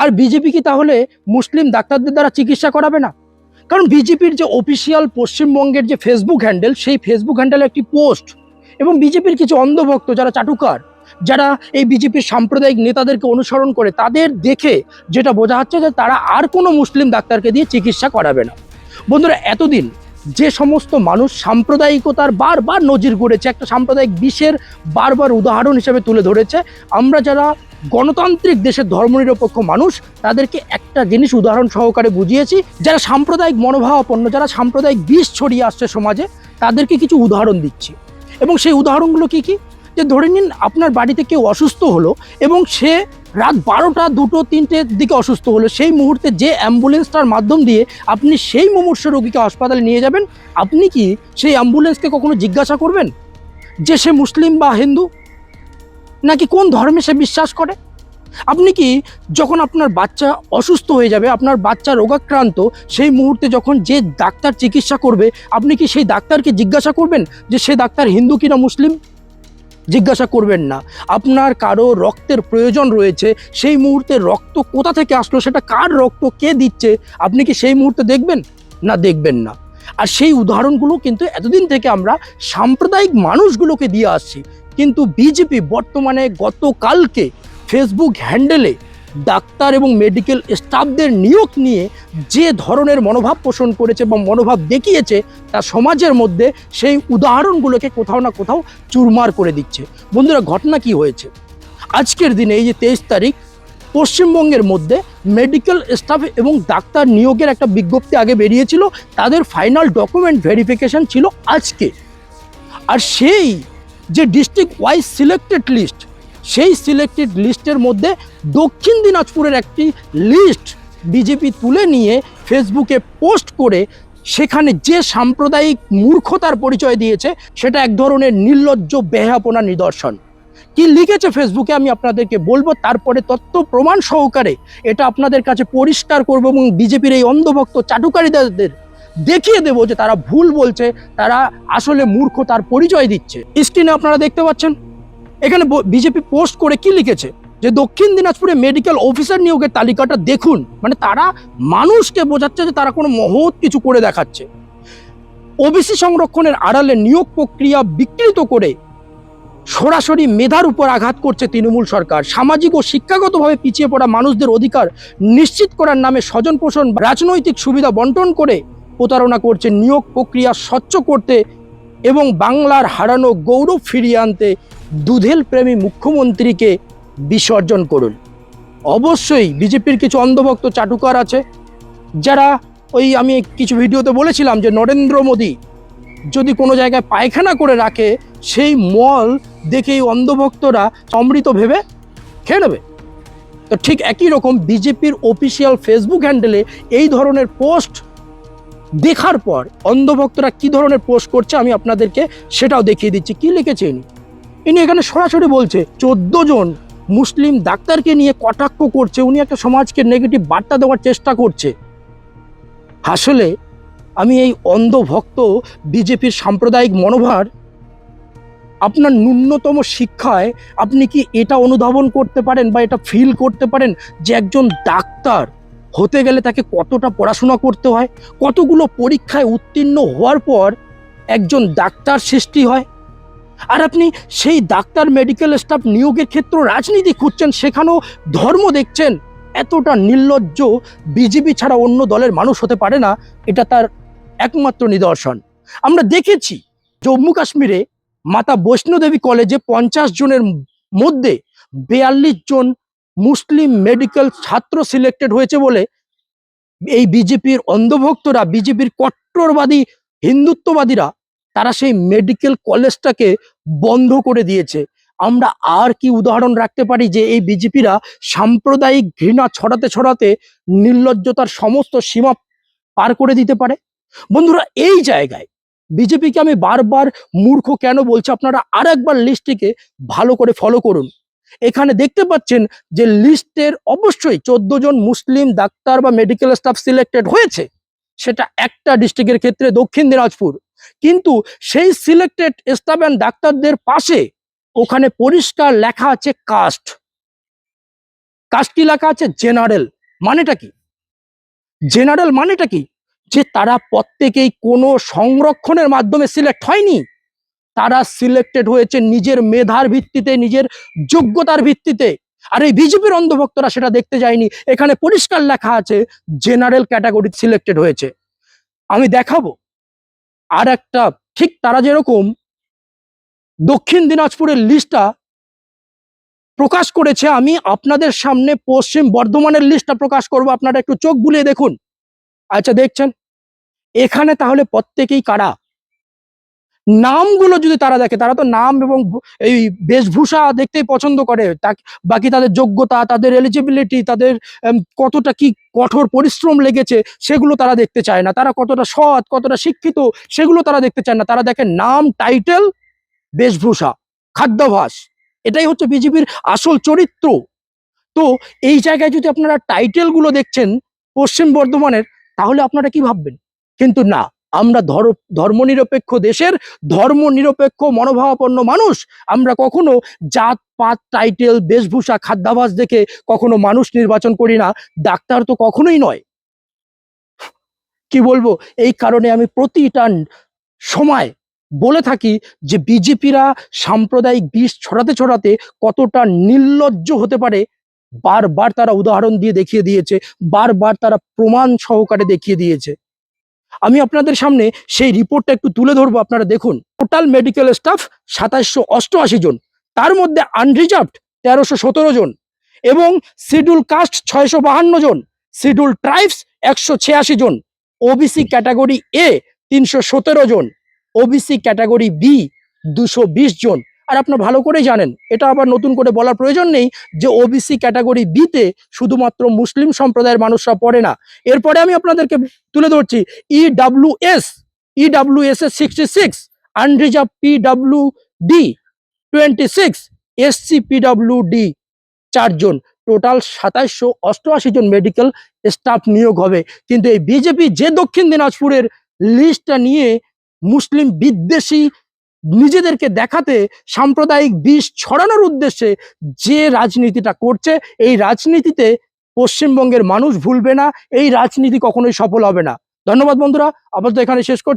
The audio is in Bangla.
আর বিজেপি কি তাহলে মুসলিম ডাক্তারদের দ্বারা চিকিৎসা করাবে না? কারণ বিজেপির যে অফিসিয়াল পশ্চিমবঙ্গের যে ফেসবুক হ্যান্ডেল, সেই ফেসবুক হ্যান্ডেলে একটি পোস্ট এবং বিজেপির কিছু অন্ধভক্ত যারা চাটুকার, যারা এই বিজেপির সাম্প্রদায়িক নেতাদেরকে অনুসরণ করে, তাদের দেখে যেটা বোঝা যাচ্ছে যে তারা আর কোনো মুসলিম ডাক্তারকে দিয়ে চিকিৎসা করাবে না। বন্ধুরা, এতদিন যে সমস্ত মানুষ সাম্প্রদায়িকতার বারবার নজির গড়েছে, একটা সাম্প্রদায়িক বিষের বারবার উদাহরণ হিসেবে তুলে ধরেছে, আমরা যারা গণতান্ত্রিক দেশের ধর্মনিরপেক্ষ মানুষ তাদেরকে একটা জিনিস উদাহরণ সহকারে বুঝিয়েছি। যারা সাম্প্রদায়িক মনোভাবাপন্ন, যারা সাম্প্রদায়িক বিষ ছড়িয়ে আসছে সমাজে, তাদেরকে কিছু উদাহরণ দিচ্ছি। এবং সেই উদাহরণগুলো কি কি? যে ধরে নিন আপনার বাড়িতে কেউ অসুস্থ হলো এবং সে রাত 12টা, 2টো, 3টের দিকে অসুস্থ হলো। সেই মুহূর্তে যে অ্যাম্বুলেন্সটার মাধ্যম দিয়ে আপনি সেই মুমূর্ষু রোগীকে হাসপাতালে নিয়ে যাবেন, আপনি কি সেই অ্যাম্বুলেন্সকে কখনো জিজ্ঞাসা করবেন যে সে মুসলিম বা হিন্দু, নাকি কোন ধর্মে সে বিশ্বাস করে? আপনি কি যখন আপনার বাচ্চা অসুস্থ হয়ে যাবে, আপনার বাচ্চা রোগাক্রান্ত, সেই মুহূর্তে যখন যে ডাক্তার চিকিৎসা করবে, আপনি কি সেই ডাক্তারকে জিজ্ঞাসা করবেন যে সে ডাক্তার হিন্দু কিনা মুসলিম? জিজ্ঞাসা করবেন না। আপনার কারো রক্তের প্রয়োজন রয়েছে, সেই মুহূর্তে রক্ত কোথা থেকে আসলো, সেটা কার রক্ত, কে দিচ্ছে, আপনি কি সেই মুহূর্তে দেখবেন? না, দেখবেন না। আর সেই উদাহরণগুলো কিন্তু এতদিন থেকে আমরা সাম্প্রদায়িক মানুষগুলোকে দিয়ে আসছি। কিন্তু বিজেপি বর্তমানে গতকালকে ফেসবুক হ্যান্ডেলে ডাক্তার এবং মেডিকেল স্টাফদের নিয়োগ নিয়ে যে ধরনের মনোভাব পোষণ করেছে বা মনোভাব দেখিয়েছে, তা সমাজের মধ্যে সেই উদাহরণগুলোকে কোথাও না কোথাও চুরমার করে দিচ্ছে। বন্ধুরা, ঘটনা কি হয়েছে আজকের দিনে? এই যে 23 তারিখ, পশ্চিমবঙ্গের মধ্যে মেডিকেল স্টাফ এবং ডাক্তার নিয়োগের একটা বিজ্ঞপ্তি আগে বেরিয়েছিল, তাদের ফাইনাল ডকুমেন্ট ভেরিফিকেশন ছিল আজকে। আর সেই যে ডিস্ট্রিক্ট ওয়াইজ সিলেক্টেড লিস্ট, সেই সিলেক্টেড লিস্টের মধ্যে দক্ষিণ দিনাজপুরের একটি লিস্ট বিজেপি তুলে নিয়ে ফেসবুকে পোস্ট করে সেখানে যে সাম্প্রদায়িক মূর্খতার পরিচয় দিয়েছে, সেটা এক ধরনের নির্লজ্জ বেহাপনা নিদর্শন। কি লিখেছে ফেসবুকে আমি আপনাদেরকে বলবো, তারপরে তথ্য প্রমাণ সহকারে এটা আপনাদের কাছে পরিষ্কার করব এবং বিজেপির এই অন্ধভক্ত চাটুকারীদের দেখিয়ে দেবো যে তারা ভুল বলছে, তারা আসলে মূর্খতার পরিচয় দিচ্ছে। স্ক্রিনে আপনারা দেখতে পাচ্ছেন, এখানে বিজেপি পোস্ট করে কি লিখেছে যে দক্ষিণ দিনাজপুরে মেডিকেল অফিসার নিয়োগের তালিকাটা দেখুন। মানে তারা মানুষকে বোঝাচ্ছে যে তারা কোনো মহৎ কিছু করে দেখাচ্ছে। ওবিসি সংরক্ষণের আড়ালে নিয়োগ প্রক্রিয়া বিকৃত করে সরাসরি মেধার উপর আঘাত করছে তৃণমূল সরকার। সামাজিক ও শিক্ষাগতভাবে পিছিয়ে পড়া মানুষদের অধিকার নিশ্চিত করার নামে স্বজন পোষণ, রাজনৈতিক সুবিধা বন্টন করে প্রতারণা করছে। নিয়োগ প্রক্রিয়া স্বচ্ছ করতে এবং বাংলার হারানো গৌরব ফিরিয়ে আনতে দুধেল প্রেমী মুখ্যমন্ত্রীকে বিসর্জন করুন। অবশ্যই বিজেপির কিছু অন্ধভক্ত চাটুকার আছে, যারা আমি কিছু ভিডিওতে বলেছিলাম যে নরেন্দ্র মোদী যদি কোনো জায়গায় পায়খানা করে রাখে, সেই মল দেখে এই অন্ধভক্তরা অমৃত ভেবে খেয়ে নেবে। তো ঠিক একই রকম বিজেপির অফিসিয়াল ফেসবুক হ্যান্ডেলে এই ধরনের পোস্ট দেখার পর অন্ধভক্তরা কি ধরনের পোস্ট করছে আমি আপনাদেরকে সেটাও দেখিয়ে দিচ্ছি। কি লিখেছে ইনি এখানে সরাসরি বলছে 14 জন মুসলিম ডাক্তারকে নিয়ে কটাক্ষ করছে, উনি একটা সমাজকে নেগেটিভ বার্তা দেওয়ার চেষ্টা করছে। আসলে আমি এই অন্ধভক্ত বিজেপির সাম্প্রদায়িক মনোভাব, আপনার ন্যূনতম শিক্ষায় আপনি কি এটা অনুধাবন করতে পারেন বা এটা ফিল করতে পারেন যে একজন ডাক্তার হতে গেলে তাকে কতটা পড়াশোনা করতে হয়, কতগুলো পরীক্ষায় উত্তীর্ণ হওয়ার পর একজন ডাক্তার সৃষ্টি হয়? আর আপনি সেই ডাক্তার মেডিকেল স্টাফ নিয়োগের ক্ষেত্রে রাজনীতি খুঁজছেন, সেখানেও ধর্ম দেখছেন। এতটা নির্লজ্জ বিজেপি ছাড়া অন্য দলের মানুষ হতে পারে না, এটা তার একমাত্র নিদর্শন। আমরা দেখেছি জম্মু কাশ্মীরে মাতা বৈষ্ণোদেবী কলেজে 50 জনের মধ্যে 42 জন মুসলিম মেডিকেল ছাত্র সিলেক্টেড হয়েছে বলে এই বিজেপির অন্ধভক্তরা, বিজেপির কট্টরবাদী হিন্দুত্ববাদীরা, তারা সেই মেডিকেল কলেজটাকে বন্ধ করে দিয়েছে। আমরা আর কি উদাহরণ রাখতে পারি যে এই বিজেপিরা সাম্প্রদায়িক ঘৃণা ছড়াতে ছড়াতে নির্লজ্জতার সমস্ত সীমা পার করে দিতে পারে? বন্ধুরা, এই জায়গায় বিজেপিকে আমি বারবার মূর্খ কেন বলছি, আপনারা আর একবার লিস্টটিকে ভালো করে ফলো করুন। এখানে দেখতে পাচ্ছেন যে লিস্টের অবশ্যই 14 জন মুসলিম ডাক্তার বা মেডিকেল স্টাফ সিলেক্টেড হয়েছে, সেটা একটা ডিস্ট্রিক্টের ক্ষেত্রে দক্ষিণ দিনাজপুর। কিন্তু সেই সিলেক্টেড স্টাফ অ্যান্ড ডাক্তারদের পাশে ওখানে পরিষ্কার লেখা আছে কাস্ট। কাস্ট কি লেখা আছে? জেনারেল। মানেটা কি? জেনারেল মানেটা কি? যে তারা প্রত্যেকেই কোনো সংরক্ষণের মাধ্যমে সিলেক্ট হয়নি, তারা সিলেক্টেড হয়েছে নিজের মেধার ভিত্তিতে, নিজের যোগ্যতার ভিত্তিতে। আর এই বিজেপির অন্ধভক্তরা সেটা দেখতে যায়নি। এখানে পরিষ্কার লেখা আছে জেনারেল ক্যাটাগরি সিলেক্টেড হয়েছে। আমি দেখাবো আর একটা, ঠিক তারা যেরকম দক্ষিণ দিনাজপুরের লিস্টটা প্রকাশ করেছে, আমি আপনাদের সামনে পশ্চিম বর্ধমানের লিস্টটা প্রকাশ করব। আপনারা একটু চোখ বুলিয়ে দেখুন। আচ্ছা, দেখছেন এখানে তাহলে প্রত্যেকেই কারা? নামগুলো যদি তারা দেখে, তারা তো নাম এবং এই বেশভূষা দেখতেই পছন্দ করে, বাকি তাদের যোগ্যতা, তাদের এলিজিবিলিটি, তাদের কতটা কি কঠোর পরিশ্রম লেগেছে সেগুলো তারা দেখতে চায় না। তারা কতটা সৎ, কতটা শিক্ষিত সেগুলো তারা দেখতে চায় না। তারা দেখে নাম, টাইটেল, বেশভূষা, খাদ্যাভ্যাস। এটাই হচ্ছে বিজেপির আসল চরিত্র। তো এই জায়গায় যদি আপনারা টাইটেলগুলো দেখছেন পশ্চিম বর্ধমানের, তাহলে আপনারা কি ভাববেন? কিন্তু না, আমরা ধর্মনিরপেক্ষ দেশের ধর্মনিরপেক্ষ মনোভাবাপন্ন মানুষ। আমরা কখনো জাত পাত, টাইটেল, বেশভূষা, খাদ্যাভ্যাস দেখে কখনো মানুষ নির্বাচন করি না। ডাক্তার তো কখনোই নয়। কি বলবো, এই কারণে আমি প্রতিটা সময় বলে থাকি যে বিজেপিরা সাম্প্রদায়িক বিষ ছড়াতে ছড়াতে কতটা নির্লজ্জ হতে পারে, বারবার তারা উদাহরণ দিয়ে দেখিয়ে দিয়েছে, বারবার তারা প্রমাণ সহকারে দেখিয়ে দিয়েছে। আমি আপনাদের সামনে সেই রিপোর্টটা একটু তুলে ধরবো, আপনারা দেখুন। টোটাল মেডিকেল স্টাফ 2788 জন, তার মধ্যে আনরিজার্ভড 1317 জন, এবং শিডিউল কাস্ট 652 জন, শিডিউল ট্রাইবস 186 জন, ওবিসি ক্যাটাগরি এ 317 জন, ওবিসি ক্যাটাগরি বি 220 জন। আর আপনারা ভালো করেই জানেন, এটা আবার নতুন করে বলার প্রয়োজন নেই, যে ওবিসি ক্যাটাগরি বিতে শুধুমাত্র মুসলিম সম্প্রদায়ের মানুষরা পড়ে না। এরপরে আমি আপনাদেরকে তুলে ধরছি ইডাব্লিউএস, ইডাব্লিউএস এর 66, আনরিজার্ভ পিডাব্লিউডি 26, এসসি পিডাব্লিউডি 4 জন, টোটাল 2788 জন মেডিকেল স্টাফ নিয়োগ হবে। কিন্তু এই বিজেপি যে দক্ষিণ দিনাজপুরের লিস্টটা নিয়ে মুসলিম বিদ্বেষী নিজেদেরকে দেখাতে, সাম্প্রদায়িক বিষ ছড়ানোর উদ্দেশ্যে যে রাজনীতিটা করছে, এই রাজনীতিতে পশ্চিমবঙ্গের মানুষ ভুলবে না, এই রাজনীতি কখনোই সফল হবে না। ধন্যবাদ বন্ধুরা, আপাতত এখানে শেষ করছি।